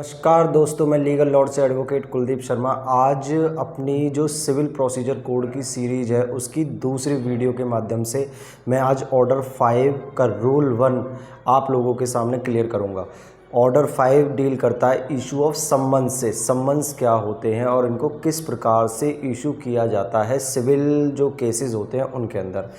नमस्कार दोस्तों, मैं लीगल लॉ से एडवोकेट कुलदीप शर्मा। आज अपनी जो सिविल प्रोसीजर कोड की सीरीज़ है उसकी दूसरी वीडियो के माध्यम से मैं आज ऑर्डर 5 का रूल 1 आप लोगों के सामने क्लियर करूंगा। ऑर्डर 5 डील करता है इशू ऑफ सम्मन्स से। सम्मन्स क्या होते हैं और इनको किस प्रकार से इशू किया जाता है सिविल जो केसेस होते हैं उनके अंदर।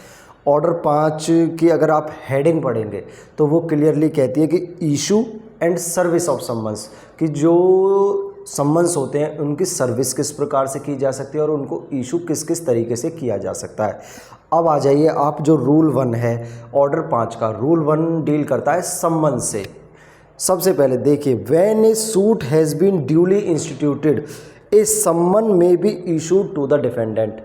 ऑर्डर 5 की अगर आप हेडिंग पढ़ेंगे तो वो क्लियरली कहती है कि issue and service of summons, कि जो सम्मन्स होते हैं उनकी सर्विस किस प्रकार से की जा सकती है और उनको इशू किस किस तरीके से किया जा सकता है। अब आ जाइए आप, जो रूल 1 है ऑर्डर 5 का, रूल 1 डील करता है सम्मन्स से। सबसे पहले देखिए, when a suit has been duly instituted a summons may be issued to the defendant.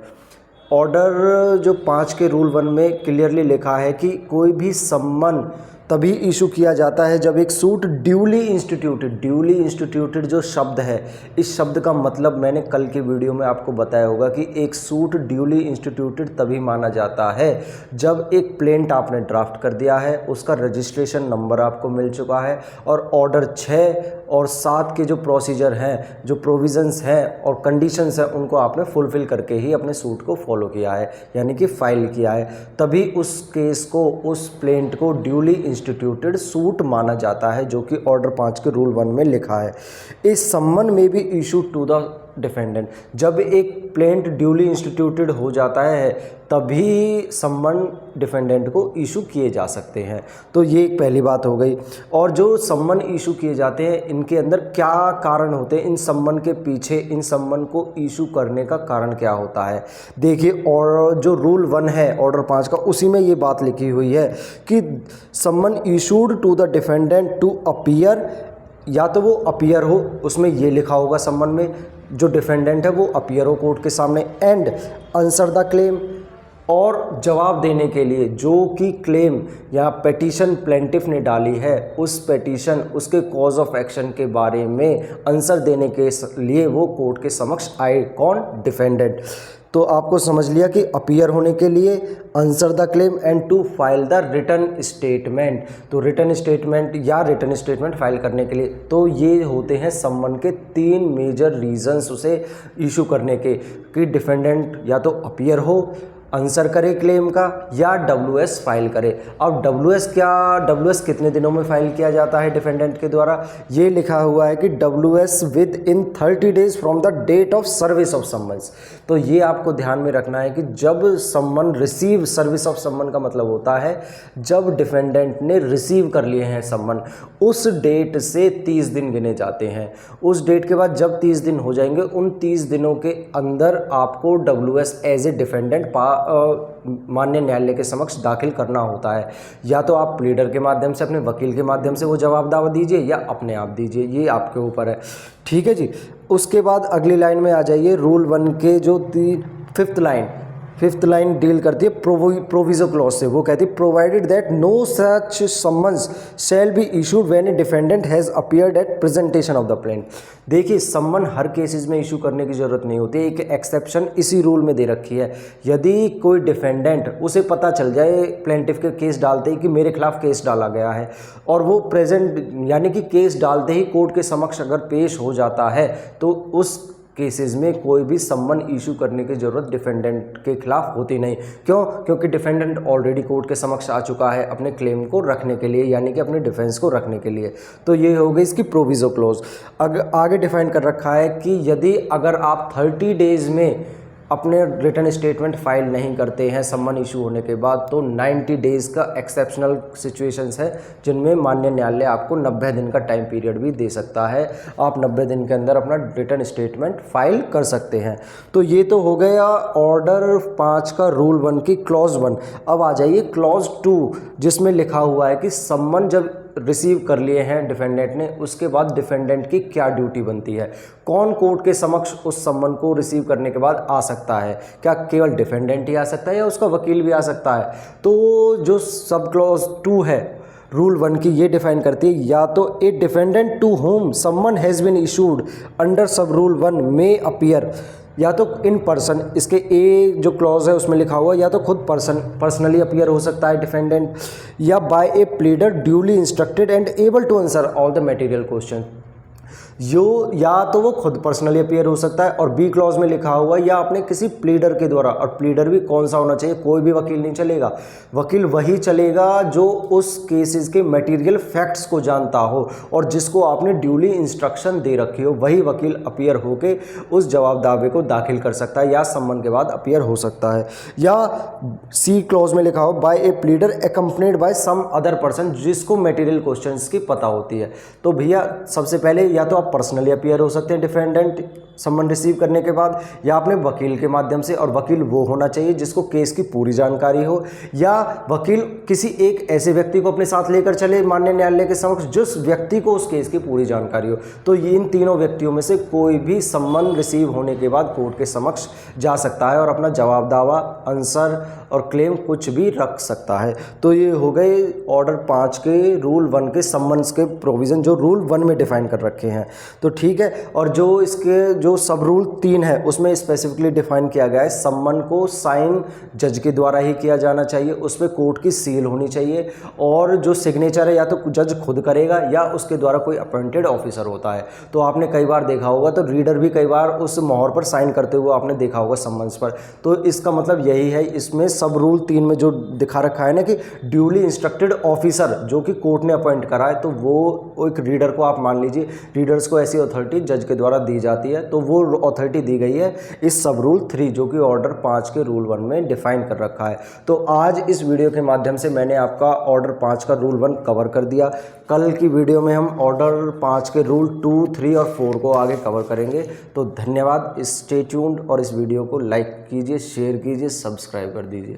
Order जो 5 के रूल 1 में क्लियरली लिखा है कि कोई भी सम्मन तभी इशू किया जाता है जब एक सूट ड्यूली इंस्टीट्यूटेड जो शब्द है, इस शब्द का मतलब मैंने कल की वीडियो में आपको बताया होगा कि एक सूट ड्यूली इंस्टीट्यूटेड तभी माना जाता है जब एक प्लेंट आपने ड्राफ्ट कर दिया है, उसका रजिस्ट्रेशन नंबर आपको मिल चुका है और ऑर्डर 6 और 7 के जो प्रोसीजर हैं, जो प्रोविजंस हैं और कंडीशंस हैं, उनको आपने फुलफ़िल करके ही अपने सूट को फॉलो किया है, यानी कि फाइल किया है। तभी उस केस को, उस प्लेंट को ड्यूली इंस्टीट्यूटेड सूट माना जाता है, जो कि ऑर्डर 5 के रूल 1 में लिखा है। इस सम्मन में भी इशू टू द डिफेंडेंट, जब एक प्लेंट ड्यूली इंस्टीट्यूटेड हो जाता है तभी सम्मन डिफेंडेंट को इशू किए जा सकते हैं। तो ये एक पहली बात हो गई। और जो सम्मन इशू किए जाते हैं इनके अंदर क्या कारण होते हैं, इन सम्मन के पीछे, इन सम्मन को इशू करने का कारण क्या होता है। देखिए, और जो रूल 1 है ऑर्डर 5 का, उसी में ये बात लिखी हुई है कि summon issued to the defendant to appear, या तो वो अपीयर हो, उसमें ये लिखा होगा सम्मन में, जो डिफेंडेंट है वो अपीयर हो कोर्ट के सामने, एंड आंसर द क्लेम, और जवाब देने के लिए जो कि क्लेम या पेटिशन प्लेंटिफ ने डाली है, उस पेटिशन, उसके कॉज ऑफ एक्शन के बारे में आंसर देने के लिए वो कोर्ट के समक्ष आए। कौन? डिफेंडेंट। तो आपको समझ लिया कि अपीयर होने के लिए, answer the claim, and to file the written statement. तो रिटन स्टेटमेंट फाइल करने के लिए, तो ये होते हैं सम्मन के 3 मेजर रीजंस उसे इशू करने के, कि डिफेंडेंट या तो अपीयर हो, आंसर करे क्लेम का, या WS फाइल करे। अब WS कितने दिनों में फाइल किया जाता है डिफेंडेंट के द्वारा? ये लिखा हुआ है कि WS within 30 days from the date of service of summons. तो ये आपको ध्यान में रखना है कि जब सम्मन रिसीव, सर्विस ऑफ सम्मन का मतलब होता है जब डिफेंडेंट ने रिसीव कर लिए हैं सम्मन, उस डेट से 30 दिन गिने जाते हैं। उस डेट के बाद जब 30 दिन हो जाएंगे, उन 30 दिनों के अंदर आपको WS एज ए डिफेंडेंट मान्य न्यायालय के समक्ष दाखिल करना होता है। या तो आप प्लीडर के माध्यम से, अपने वकील के माध्यम से वो जवाब दावा दीजिए, या अपने आप दीजिए, ये आपके ऊपर है। ठीक है जी। उसके बाद अगली लाइन में आ जाइए, रूल 1 के जो 5th लाइन डील करती है प्रोविजो क्लॉज से। वो कहती है provided that no such summons shall be issued when a defendant has appeared at presentation of the plaint. देखिए, सम्मन हर केसेस में इशू करने की ज़रूरत नहीं होती, एक एक्सेप्शन इसी रूल में दे रखी है। यदि कोई डिफेंडेंट, उसे पता चल जाए प्लेंटिफ के केस डालते ही कि मेरे खिलाफ केस डाला गया है, और वो प्रेजेंट यानी कि केस डालते ही कोर्ट के समक्ष अगर पेश हो जाता है, तो उस केसेस में कोई भी सम्मन इशू करने की ज़रूरत डिफेंडेंट के खिलाफ होती नहीं। क्यों? क्योंकि डिफेंडेंट ऑलरेडी कोर्ट के समक्ष आ चुका है अपने क्लेम को रखने के लिए, यानी कि अपने डिफेंस को रखने के लिए। तो ये हो गई इसकी प्रोविजो क्लोज। आगे डिफाइन कर रखा है कि यदि अगर आप 30 डेज़ में अपने रिटर्न स्टेटमेंट फाइल नहीं करते हैं सम्मन इशू होने के बाद, तो 90 डेज़ का एक्सेप्शनल सिचुएशंस है जिनमें मान्य न्यायालय आपको 90 दिन का टाइम पीरियड भी दे सकता है। आप 90 दिन के अंदर अपना रिटर्न स्टेटमेंट फाइल कर सकते हैं। तो ये तो हो गया ऑर्डर 5 का रूल 1 की क्लॉज 1। अब आ जाइए क्लॉज 2, जिसमें लिखा हुआ है कि सम्मन जब रिसीव कर लिए हैं डिफेंडेंट ने, उसके बाद डिफेंडेंट की क्या ड्यूटी बनती है। कौन कोर्ट के समक्ष उस सम्मन को रिसीव करने के बाद आ सकता है? क्या केवल डिफेंडेंट ही आ सकता है या उसका वकील भी आ सकता है? तो जो सब क्लॉज 2 है रूल 1 की, ये डिफाइन करती है, या तो ए डिफेंडेंट टू होम सम्मन has been issued under sub rule 1 may appear, या तो इन पर्सन, इसके ए जो क्लॉज है उसमें लिखा हुआ, या तो खुद पर्सनली अपीयर हो सकता है डिफेंडेंट, या by a pleader duly instructed and able to answer all the material question. यो या तो वो खुद पर्सनली अपीयर हो सकता है और बी क्लॉज में लिखा हुआ, या अपने किसी प्लीडर के द्वारा। और प्लीडर भी कौन सा होना चाहिए, कोई भी वकील नहीं चलेगा, वकील वही चलेगा जो उस केसेस के मटेरियल फैक्ट्स को जानता हो और जिसको आपने ड्यूली इंस्ट्रक्शन दे रखी हो, वही वकील अपीयर होके उस जवाब दावे को दाखिल कर सकता है या सम्मन के बाद अपीयर हो सकता है। या सी क्लॉज में लिखा हो by a pleader accompanied by some other person, जिसको मटेरियल क्वेश्चंस की पता होती है। तो भैया सबसे पहले या तो आप पर्सनली अपीयर हो सकते हैं डिफेंडेंट सम्मन रिसीव करने के बाद, या अपने वकील के माध्यम से, और वकील वो होना चाहिए जिसको केस की पूरी जानकारी हो, या वकील किसी एक ऐसे व्यक्ति को अपने साथ लेकर चले माननीय न्यायालय के समक्ष जिस व्यक्ति को उस केस की पूरी जानकारी हो। तो ये इन तीनों व्यक्तियों में से कोई भी सम्मन रिसीव होने के बाद कोर्ट के समक्ष जा सकता है और अपना जवाब दावा, आंसर और क्लेम कुछ भी रख सकता है। तो ये हो गए ऑर्डर 5 के रूल 1 के सम्मन्स के प्रोविज़न जो रूल 1 में डिफाइन कर रखे हैं। तो ठीक है, और जो इसके जो सब रूल 3 है उसमें स्पेसिफिकली डिफाइन किया गया है सम्मन को साइन जज के द्वारा ही किया जाना चाहिए, उस पर कोर्ट की सील होनी चाहिए, और जो सिग्नेचर है या तो जज खुद करेगा या उसके द्वारा कोई अपॉइंटेड ऑफिसर होता है। तो आपने कई बार देखा होगा, तो रीडर भी कई बार उस मोहर पर साइन करते हुए आपने देखा होगा सम्मन्स पर। तो इसका मतलब यही है, इसमें सब रूल 3 में जो दिखा रखा है ना कि ड्यूली इंस्ट्रक्टेड ऑफिसर जो कि कोर्ट ने अपॉइंट करा है, तो वो एक रीडर को आप मान लीजिए, रीडर्स को ऐसी अथॉरिटी जज के द्वारा दी जाती है, तो वो अथॉरिटी दी गई है इस सब रूल 3 जो कि ऑर्डर 5 के रूल 1 में डिफाइन कर रखा है। तो आज इस वीडियो के माध्यम से मैंने आपका ऑर्डर 5 का रूल 1 कवर कर दिया। कल की वीडियो में हम ऑर्डर 5 के रूल 2, 3 और 4 को आगे कवर करेंगे। तो धन्यवाद, स्टे ट्यून्ड और इस वीडियो को लाइक कीजिए, शेयर कीजिए, सब्सक्राइब कर दीजिए।